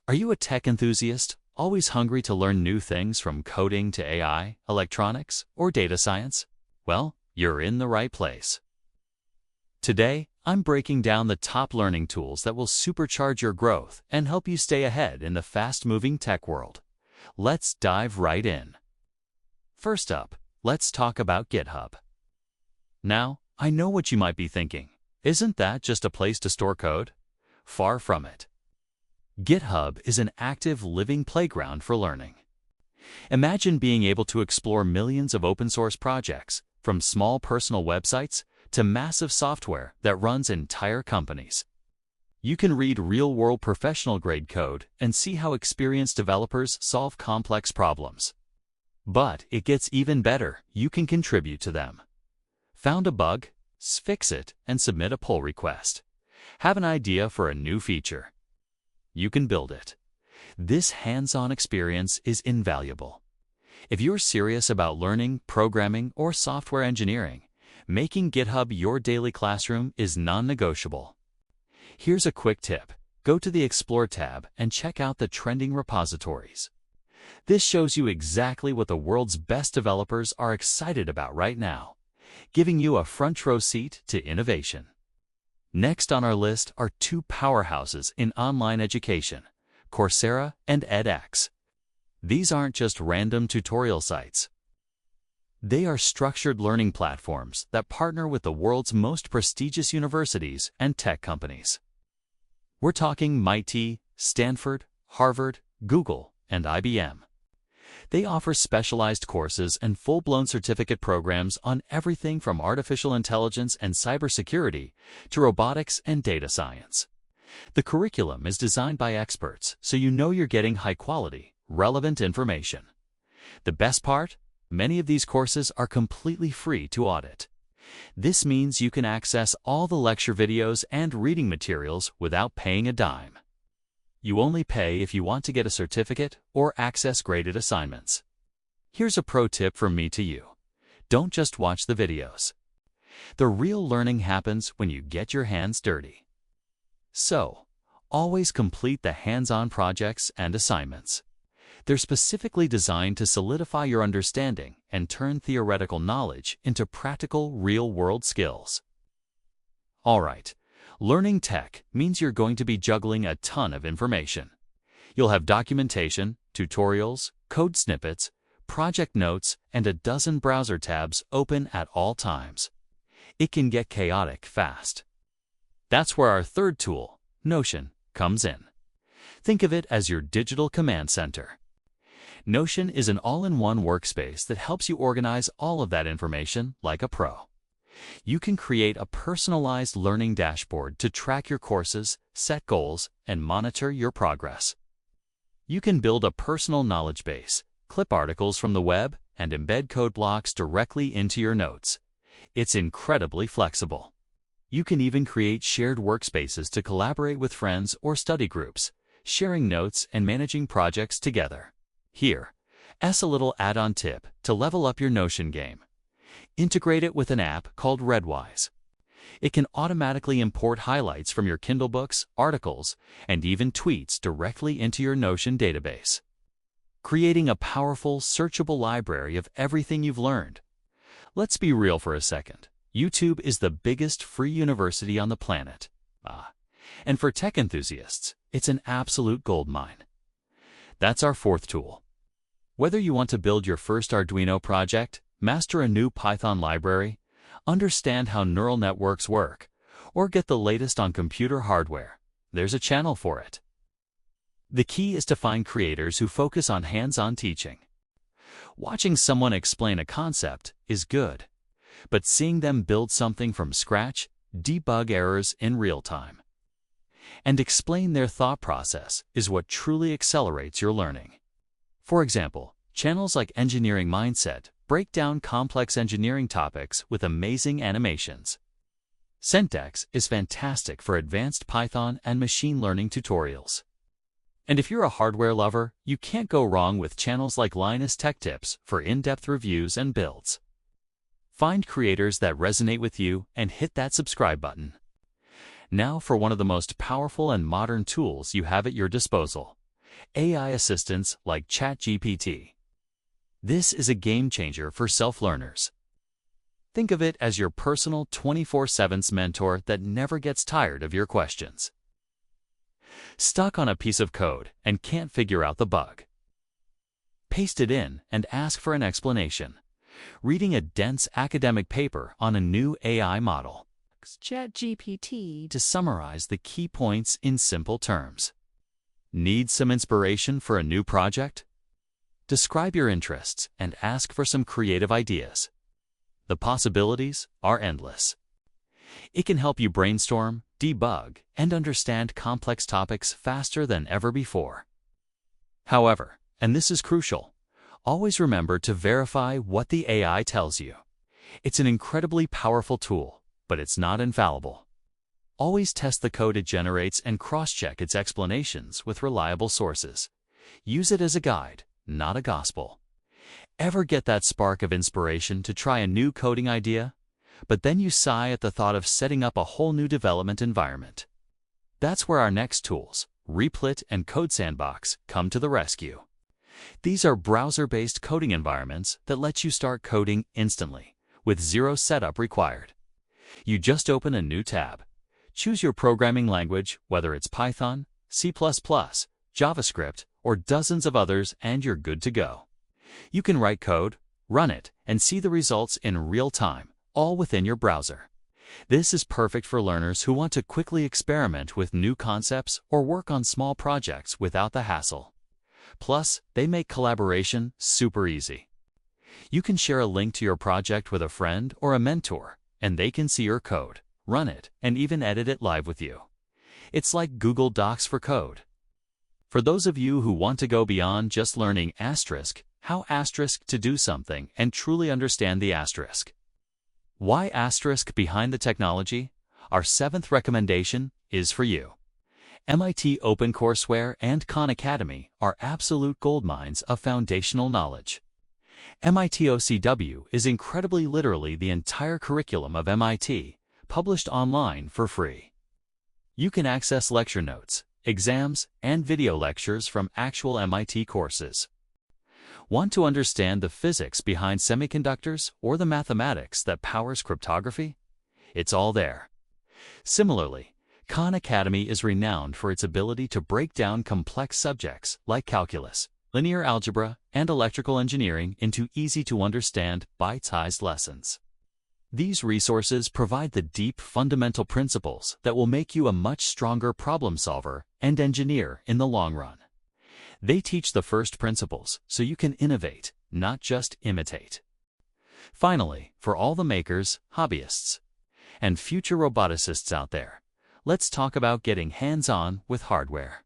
Are you a tech enthusiast, always hungry to learn new things from coding to AI, electronics, or data science? Well, you're in the right place. Today, I'm breaking down the top learning tools that will supercharge your growth and help you stay ahead in the fast-moving tech world. Let's dive right in. First up, let's talk about GitHub. Now, I know what you might be thinking. Isn't that just a place to store code? Far from it. GitHub is an active, living playground for learning. Imagine being able to explore millions of open-source projects, from small personal websites to massive software that runs entire companies. You can read real-world professional-grade code and see how experienced developers solve complex problems. But it gets even better. You can contribute to them. Found a bug? Fix it and submit a pull request. Have an idea for a new feature? You can build it. This hands-on experience is invaluable. If you're serious about learning, programming, or software engineering, making GitHub your daily classroom is non-negotiable. Here's a quick tip. Go to the Explore tab and check out the trending repositories. This shows you exactly what the world's best developers are excited about right now, giving you a front-row seat to innovation. Next on our list are two powerhouses in online education, Coursera and edX. These aren't just random tutorial sites. They are structured learning platforms that partner with the world's most prestigious universities and tech companies. We're talking MIT, Stanford, Harvard, Google, and IBM. They offer specialized courses and full-blown certificate programs on everything from artificial intelligence and cybersecurity to robotics and data science. The curriculum is designed by experts, so you know you're getting high-quality, relevant information. The best part? Many of these courses are completely free to audit. This means you can access all the lecture videos and reading materials without paying a dime. You only pay if you want to get a certificate or access graded assignments. Here's a pro tip from me to you. Don't just watch the videos. The real learning happens when you get your hands dirty. So, always complete the hands-on projects and assignments. They're specifically designed to solidify your understanding and turn theoretical knowledge into practical, real-world skills. All right. Learning tech means you're going to be juggling a ton of information. You'll have documentation, tutorials, code snippets, project notes, and a dozen browser tabs open at all times. It can get chaotic fast. That's where our third tool, Notion, comes in. Think of it as your digital command center. Notion is an all-in-one workspace that helps you organize all of that information like a pro. You can create a personalized learning dashboard to track your courses, set goals, and monitor your progress. You can build a personal knowledge base, clip articles from the web, and embed code blocks directly into your notes. It's incredibly flexible. You can even create shared workspaces to collaborate with friends or study groups, sharing notes and managing projects together. Here, as a little add-on tip to level up your Notion game. Integrate it with an app called Redwise. It can automatically import highlights from your Kindle books, articles, and even tweets directly into your Notion database, creating a powerful, searchable library of everything you've learned. Let's be real for a second. YouTube is the biggest free university on the planet. And for tech enthusiasts, it's an absolute goldmine. That's our fourth tool. Whether you want to build your first Arduino project, master a new Python library, understand how neural networks work, or get the latest on computer hardware, there's a channel for it. The key is to find creators who focus on hands-on teaching. Watching someone explain a concept is good, but seeing them build something from scratch, debug errors in real time, and explain their thought process is what truly accelerates your learning. For example, channels like Engineering Mindset break down complex engineering topics with amazing animations. Centex is fantastic for advanced Python and machine learning tutorials. And if you're a hardware lover, you can't go wrong with channels like Linus Tech Tips for in-depth reviews and builds. Find creators that resonate with you and hit that subscribe button. Now for one of the most powerful and modern tools you have at your disposal, AI assistants like ChatGPT. This is a game changer for self-learners. Think of it as your personal 24/7 mentor that never gets tired of your questions. Stuck on a piece of code and can't figure out the bug? Paste it in and ask for an explanation. Reading a dense academic paper on a new AI model. ChatGPT to summarize the key points in simple terms. Need some inspiration for a new project? Describe your interests and ask for some creative ideas. The possibilities are endless. It can help you brainstorm, debug, and understand complex topics faster than ever before. However, and this is crucial, always remember to verify what the AI tells you. It's an incredibly powerful tool, but it's not infallible. Always test the code it generates and cross-check its explanations with reliable sources. Use it as a guide, not a gospel. Ever get that spark of inspiration to try a new coding idea, but then you sigh at the thought of setting up a whole new development environment? That's where our next tools, Replit and Code Sandbox, come to the rescue. These are browser-based coding environments that let you start coding instantly, with zero setup required. You just open a new tab. Choose your programming language, whether it's Python, C++, JavaScript, or dozens of others, and you're good to go. You can write code, run it, and see the results in real time, all within your browser. This is perfect for learners who want to quickly experiment with new concepts or work on small projects without the hassle. Plus, they make collaboration super easy. You can share a link to your project with a friend or a mentor, and they can see your code, run it, and even edit it live with you. It's like Google Docs for code. For those of you who want to go beyond just learning asterisk, how asterisk to do something and truly understand the asterisk. Why asterisk behind the technology? Our 7th recommendation is for you. MIT OpenCourseware and Khan Academy are absolute goldmines of foundational knowledge. MIT OCW is incredibly literally the entire curriculum of MIT, published online for free. You can access lecture notes, exams, and video lectures from actual MIT courses. Want to understand the physics behind semiconductors or the mathematics that powers cryptography? It's all there. Similarly, Khan Academy is renowned for its ability to break down complex subjects like calculus, linear algebra, and electrical engineering into easy-to-understand, bite-sized lessons. These resources provide the deep fundamental principles that will make you a much stronger problem solver and engineer in the long run. They teach the first principles so you can innovate, not just imitate. Finally, for all the makers, hobbyists, and future roboticists out there, let's talk about getting hands-on with hardware.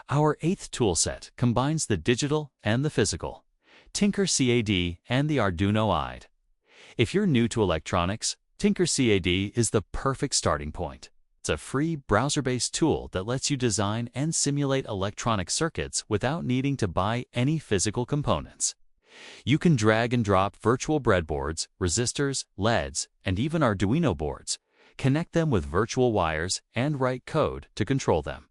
Our 8th toolset combines the digital and the physical, TinkerCAD and the Arduino IDE. If you're new to electronics, TinkerCAD is the perfect starting point. It's a free browser-based tool that lets you design and simulate electronic circuits without needing to buy any physical components. You can drag and drop virtual breadboards, resistors, LEDs, and even Arduino boards, connect them with virtual wires, and write code to control them.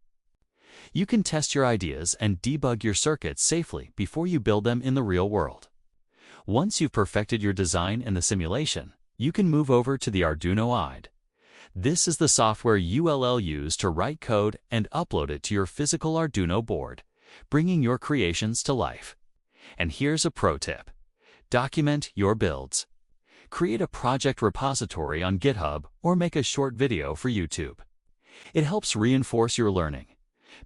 You can test your ideas and debug your circuits safely before you build them in the real world. Once you've perfected your design in the simulation, you can move over to the Arduino IDE. This is the software you'll use to write code and upload it to your physical Arduino board, bringing your creations to life. And here's a pro tip. Document your builds. Create a project repository on GitHub or make a short video for YouTube. It helps reinforce your learning,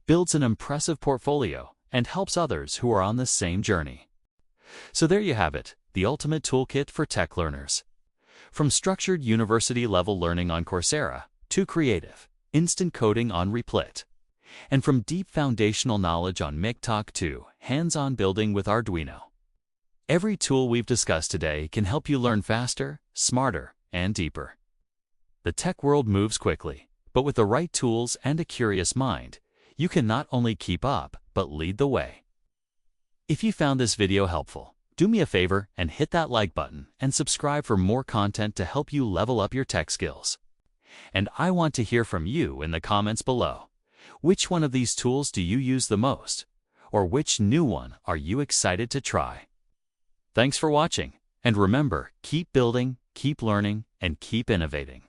builds an impressive portfolio, and helps others who are on the same journey. So there you have it, the ultimate toolkit for tech learners. From structured university-level learning on Coursera to creative, instant coding on Replit, and from deep foundational knowledge on MikTalk to hands-on building with Arduino. Every tool we've discussed today can help you learn faster, smarter, and deeper. The tech world moves quickly, but with the right tools and a curious mind, you can not only keep up, but lead the way. If you found this video helpful, do me a favor and hit that like button and subscribe for more content to help you level up your tech skills. And I want to hear from you in the comments below. Which one of these tools do you use the most? Or which new one are you excited to try? Thanks for watching, and remember, keep building, keep learning, and keep innovating.